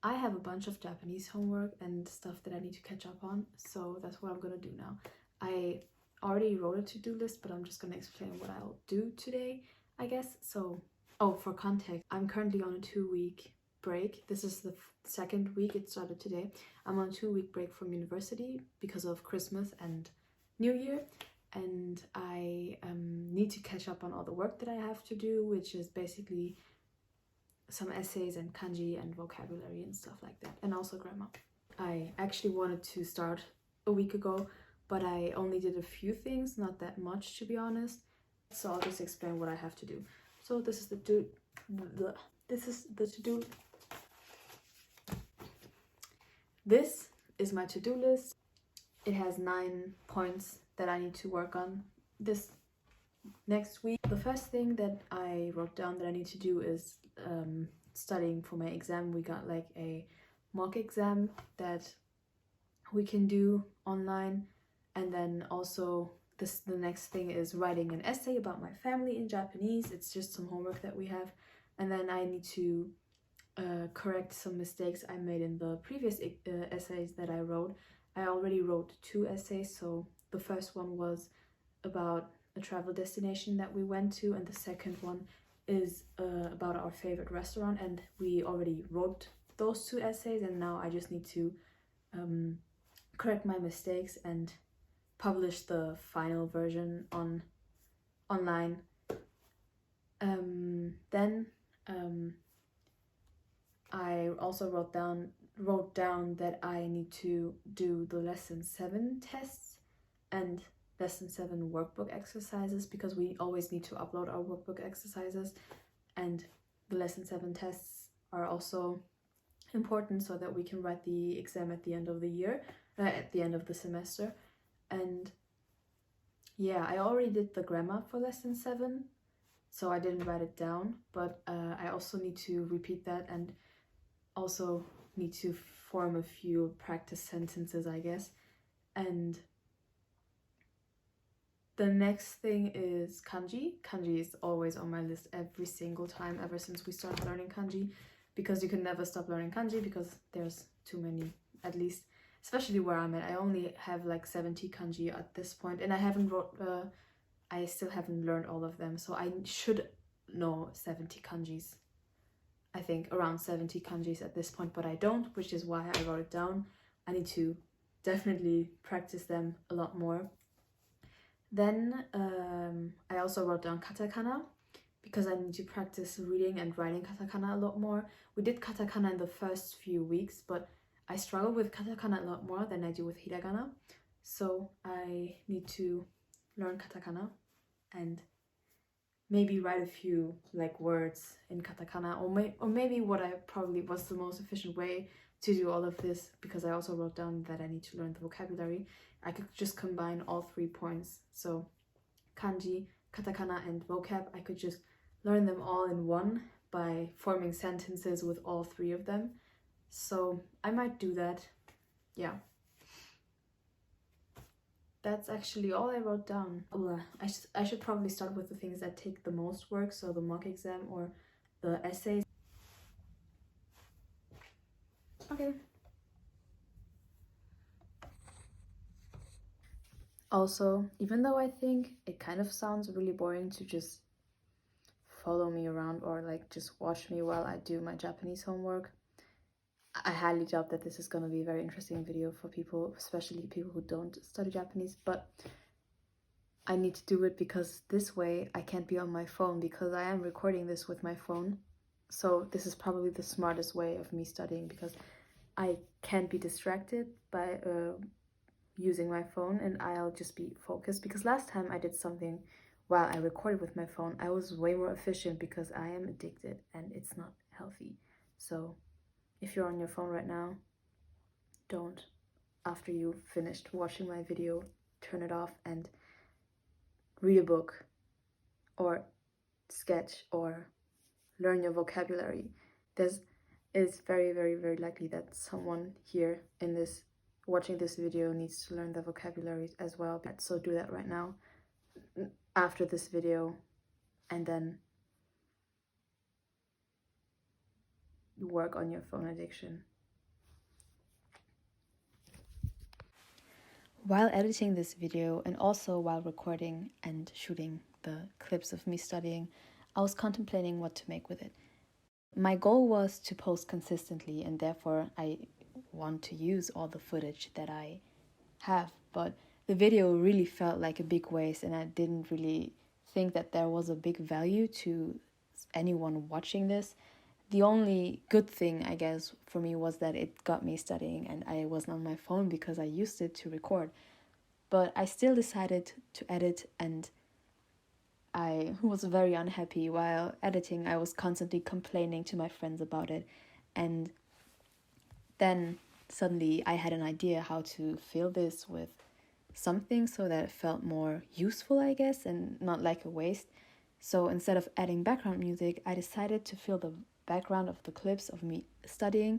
I have a bunch of Japanese homework and stuff that I need to catch up on, so that's what I'm gonna do now. I already wrote a to-do list, but I'm just gonna explain what I'll do today, I guess. So, oh, for context, I'm currently on a 2-week break. This is the second week, it started today. I'm on a 2-week break from university because of Christmas and New Year, and I need to catch up on all the work that I have to do, which is basically some essays and kanji and vocabulary and stuff like that, and also grammar. I actually wanted to start a week ago, but I only did a few things, not that much to be honest. So I'll just explain what I have to do. So this is the to-do. This is my to-do list. It has 9 points that I need to work on this next week. The first thing that I wrote down that I need to do is studying for my exam. We got like a mock exam that we can do online, and then also the next thing is writing an essay about my family in Japanese. It's just some homework that we have, and then I need to correct some mistakes I made in the previous essays that I wrote. I already wrote 2 essays, so the first one was about a travel destination that we went to, and the second one is about our favorite restaurant, and we already wrote those 2 essays, and now I just need to correct my mistakes and publish the final version online. Then I also wrote down that I need to do the lesson 7 tests and lesson 7 workbook exercises, because we always need to upload our workbook exercises, and the lesson 7 tests are also important so that we can write the exam at the end of the year, at the end of the semester. And yeah, I already did the grammar for lesson 7, so I didn't write it down, but I also need to repeat that, and also need to form a few practice sentences, I guess. And the next thing is kanji. Kanji is always on my list every single time ever since we started learning kanji, because you can never stop learning kanji because there's too many, at least, especially where I'm at. I only have like 70 kanji at this point, and I still haven't learned all of them, so I should know 70 kanjis. I think around 70 kanjis at this point, but I don't, which is why I wrote it down. I need to definitely practice them a lot more. Then I also wrote down katakana, because I need to practice reading and writing katakana a lot more. We did katakana in the first few weeks, but I struggle with katakana a lot more than I do with hiragana. So I need to learn katakana and maybe write a few like words in katakana, or maybe what I probably was the most efficient way to do all of this, because I also wrote down that I need to learn the vocabulary. I could just combine all 3 points, so kanji, katakana, and vocab. I could just learn them all in one by forming sentences with all 3 of them. So I might do that. Yeah, that's actually all I wrote down. I should probably start with the things that take the most work, so the mock exam or the essays. Okay. Also, even though I think it kind of sounds really boring to just follow me around or like just watch me while I do my Japanese homework, I highly doubt that this is going to be a very interesting video for people, especially people who don't study Japanese, but I need to do it because this way I can't be on my phone, because I am recording this with my phone. So this is probably the smartest way of me studying, because I can't be distracted by using my phone, and I'll just be focused. Because last time I did something while I recorded with my phone, I was way more efficient, because I am addicted and it's not healthy. So if you're on your phone right now, don't. After you finished watching my video, turn it off and read a book or sketch or learn your vocabulary. It's very, very, very likely that someone here in this watching this video needs to learn the vocabulary as well. So do that right now after this video, and then work on your phone addiction. While editing this video and also while recording and shooting the clips of me studying, I was contemplating what to make with it. My goal was to post consistently, and therefore I want to use all the footage that I have, but the video really felt like a big waste, and I didn't really think that there was a big value to anyone watching this. The only good thing, I guess, for me was that it got me studying and I wasn't on my phone because I used it to record. But I still decided to edit, and I was very unhappy. While editing, I was constantly complaining to my friends about it. And then suddenly I had an idea how to fill this with something so that it felt more useful, I guess, and not like a waste. So instead of adding background music, I decided to fill the background of the clips of me studying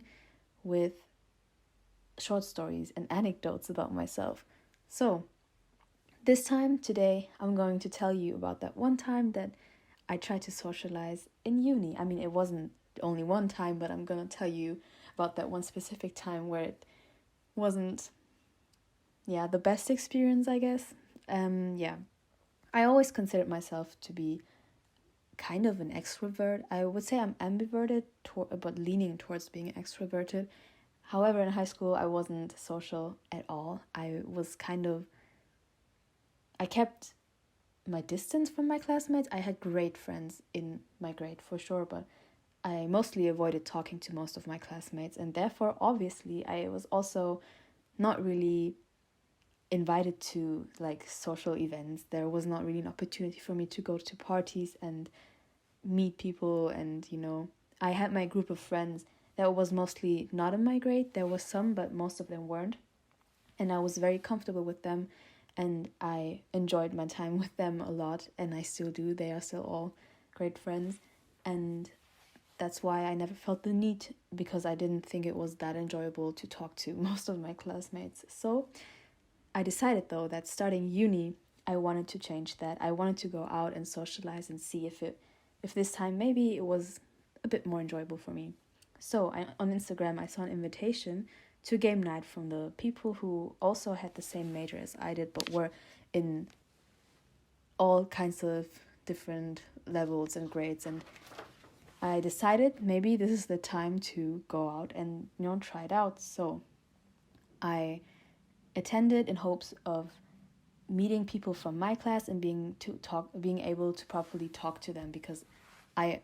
with short stories and anecdotes about myself. So this time, today, I'm going to tell you about that one time that I tried to socialize in uni. I mean, it wasn't only one time, but I'm going to tell you about that one specific time where it wasn't, the best experience, I guess. I always considered myself to be kind of an extrovert. I would say I'm ambiverted, but leaning towards being extroverted. However, in high school, I wasn't social at all. I kept my distance from my classmates. I had great friends in my grade for sure, but I mostly avoided talking to most of my classmates, and therefore, obviously, I was also not really invited to like social events. There was not really an opportunity for me to go to parties and meet people, and I had my group of friends that was mostly not in my grade. There was some, but most of them weren't, and I was very comfortable with them, and I enjoyed my time with them a lot, and I still do. They are still all great friends, and that's why I never felt the need, because I didn't think it was that enjoyable to talk to most of my classmates. So I decided, though, that starting uni, I wanted to change that. I wanted to go out and socialize and see if this time maybe it was a bit more enjoyable for me. So on Instagram, I saw an invitation to game night from the people who also had the same major as I did, but were in all kinds of different levels and grades. And I decided maybe this is the time to go out and try it out. So I attended in hopes of meeting people from my class and being able to properly talk to them, because I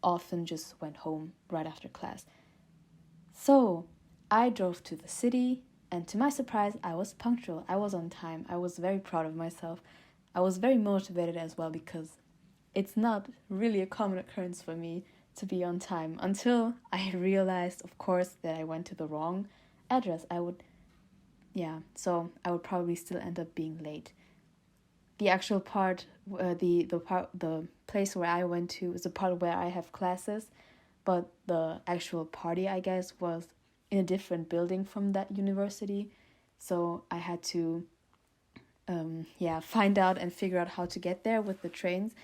often just went home right after class. So I drove to the city, and to my surprise, I was punctual. I was on time. I was very proud of myself. I was very motivated as well, because it's not really a common occurrence for me to be on time, until I realized, of course, that I went to the wrong address. So I would probably still end up being late. The actual part, the place where I went to is the part where I have classes, but the actual party, I guess, was in a different building from that university. So I had to, find out and figure out how to get there with the trains.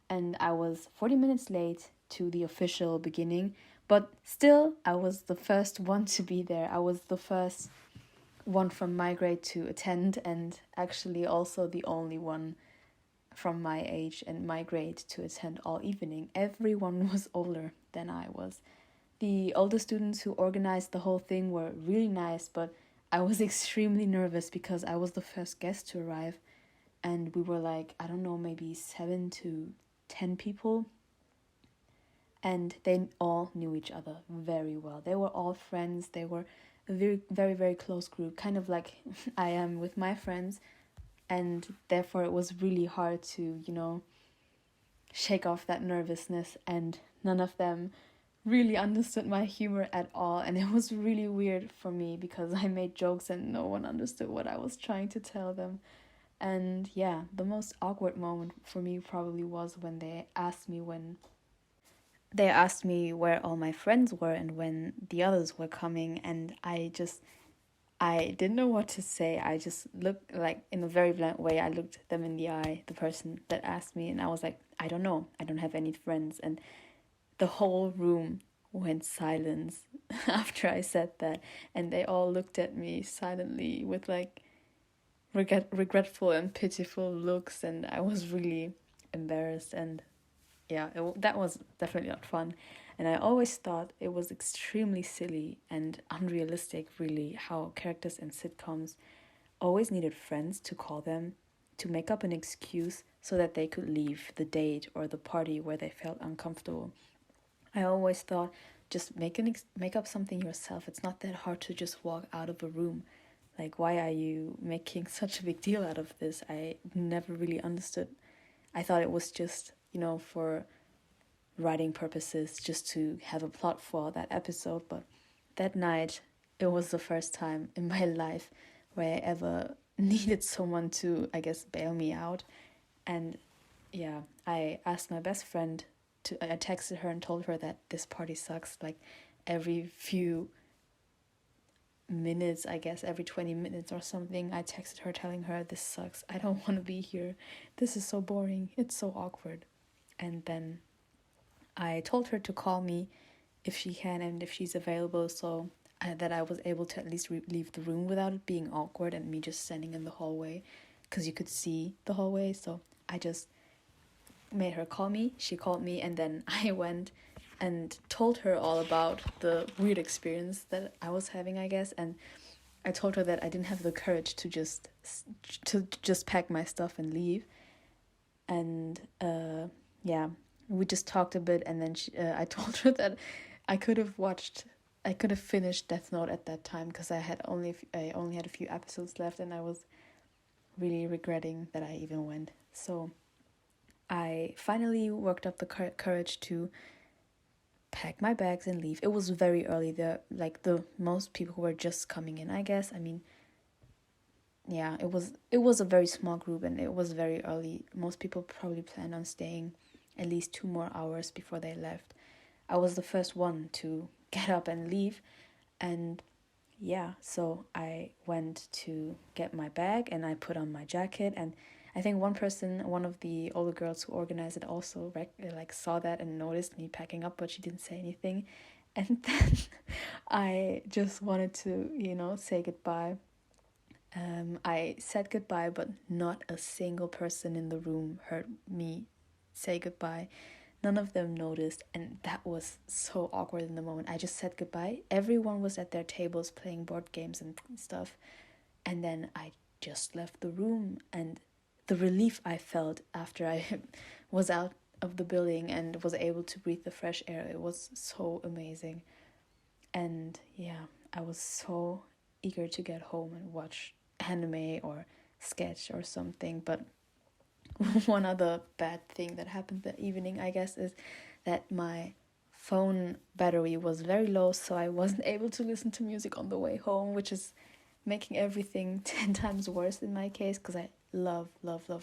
And I was 40 minutes late to the official beginning, but still, I was the first one to be there. I was the first one from my grade to attend, and actually also the only one from my age and my grade to attend all evening. Everyone was older than I was. The older students who organized the whole thing were really nice, but I was extremely nervous because I was the first guest to arrive, and we were like, I don't know, maybe 7 to 10 people, and they all knew each other very well. They were all friends. They were a very, very, very close group, kind of like I am with my friends, and therefore it was really hard to, shake off that nervousness, and none of them really understood my humor at all, and it was really weird for me because I made jokes and no one understood what I was trying to tell them. And the most awkward moment for me probably was when they asked me where all my friends were and when the others were coming, and I didn't know what to say. I just looked, like, in a very blunt way, I looked them in the eye, the person that asked me, and I was like, I don't know, I don't have any friends. And the whole room went silence after I said that, and they all looked at me silently with, like, regretful and pitiful looks, and I was really embarrassed, and yeah, that was definitely not fun. And I always thought it was extremely silly and unrealistic, really, how characters in sitcoms always needed friends to call them to make up an excuse so that they could leave the date or the party where they felt uncomfortable. I always thought, just make up something yourself. It's not that hard to just walk out of a room. Like, why are you making such a big deal out of this? I never really understood. I thought it was just, for writing purposes, just to have a plot for that episode. But that night, it was the first time in my life where I ever needed someone to, I guess, bail me out. And yeah, I asked my best friend I texted her and told her that this party sucks. Like every few minutes, I guess, every 20 minutes or something, I texted her telling her, this sucks. I don't want to be here. This is so boring. It's so awkward. And then I told her to call me if she can and if she's available, so that I was able to at least leave the room without it being awkward and me just standing in the hallway, because you could see the hallway. So I just made her call me. She called me, and then I went and told her all about the weird experience that I was having, I guess. And I told her that I didn't have the courage to just pack my stuff and leave. And yeah, we just talked a bit, and then I told her that I could have finished Death Note at that time, because I only had a few episodes left, and I was really regretting that I even went. So I finally worked up the courage to pack my bags and leave. It was very early. The most people were just coming in, I guess. I mean, yeah, it was a very small group, and it was very early. Most people probably planned on staying at least 2 more hours before they left. I was the first one to get up and leave, and yeah, so I went to get my bag and I put on my jacket, and I think one of the older girls who organized it also saw that and noticed me packing up, but she didn't say anything. And then I just wanted to, say goodbye. I said goodbye, but not a single person in the room heard me say goodbye. None of them noticed, and that was so awkward in the moment. I just said goodbye. Everyone was at their tables playing board games and stuff, and then I just left the room, and the relief I felt after I was out of the building and was able to breathe the fresh air, it was so amazing. And yeah, I was so eager to get home and watch anime or sketch or something. But one other bad thing that happened that evening, I guess, is that my phone battery was very low, so I wasn't able to listen to music on the way home, which is making everything 10 times worse in my case, because I love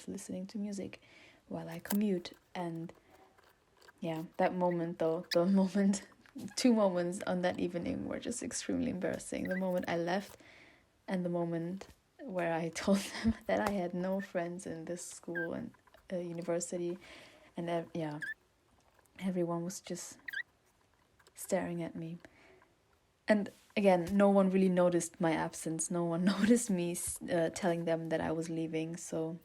listening to music while I commute. And yeah, that moment though, the moment, 2 moments on that evening were just extremely embarrassing. The moment I left, and the moment where I told them that I had no friends in this school and university, and yeah, everyone was just staring at me. And again, no one really noticed my absence. No one noticed me telling them that I was leaving. So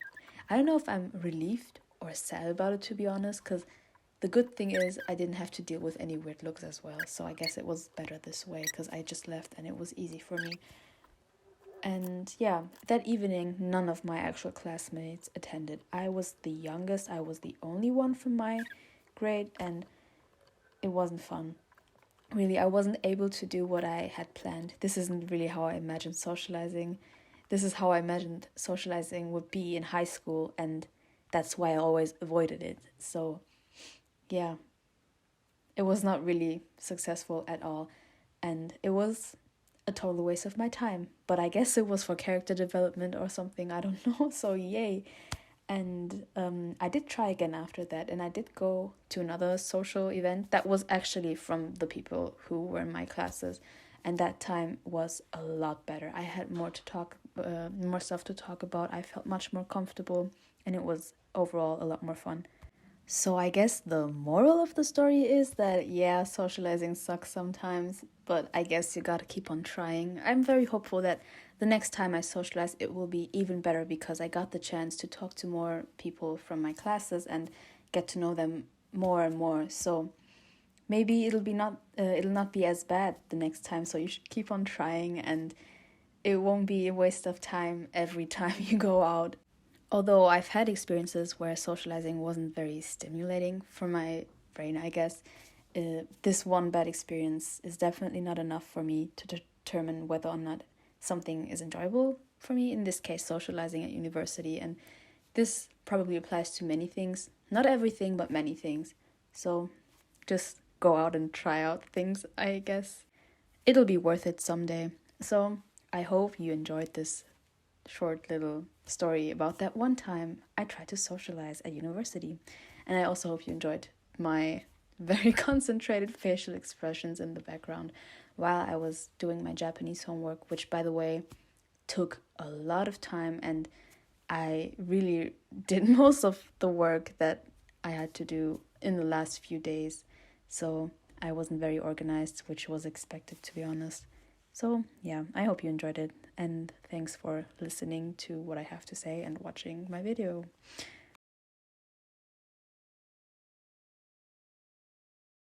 I don't know if I'm relieved or sad about it, to be honest, because the good thing is I didn't have to deal with any weird looks as well. So I guess it was better this way, because I just left and it was easy for me. And yeah, that evening, none of my actual classmates attended. I was the youngest. I was the only one from my grade, and it wasn't fun. Really, I wasn't able to do what I had planned. This isn't really how I imagined socializing. This is how I imagined socializing would be in high school, and that's why I always avoided it. So, yeah, it was not really successful at all, and it was a total waste of my time. But I guess it was for character development or something, I don't know, so yay. And I did try again after that, and I did go to another social event that was actually from the people who were in my classes, and that time was a lot better. I had more stuff to talk about. I felt much more comfortable, and it was overall a lot more fun. So I guess the moral of the story is that, yeah, socializing sucks sometimes, but I guess you gotta keep on trying. I'm very hopeful that the next time I socialize, it will be even better because I got the chance to talk to more people from my classes and get to know them more and more. So maybe it'll not be as bad the next time. So you should keep on trying, and it won't be a waste of time every time you go out. Although I've had experiences where socializing wasn't very stimulating for my brain, I guess, this one bad experience is definitely not enough for me to determine whether or not something is enjoyable for me, in this case, socializing at university. And this probably applies to many things, not everything, but many things. So just go out and try out things, I guess. It'll be worth it someday. So I hope you enjoyed this short little story about that one time I tried to socialize at university. And I also hope you enjoyed my very concentrated facial expressions in the background while I was doing my Japanese homework, which, by the way, took a lot of time, and I really did most of the work that I had to do in the last few days. So I wasn't very organized, which was expected, to be honest. So, yeah, I hope you enjoyed it, and thanks for listening to what I have to say and watching my video.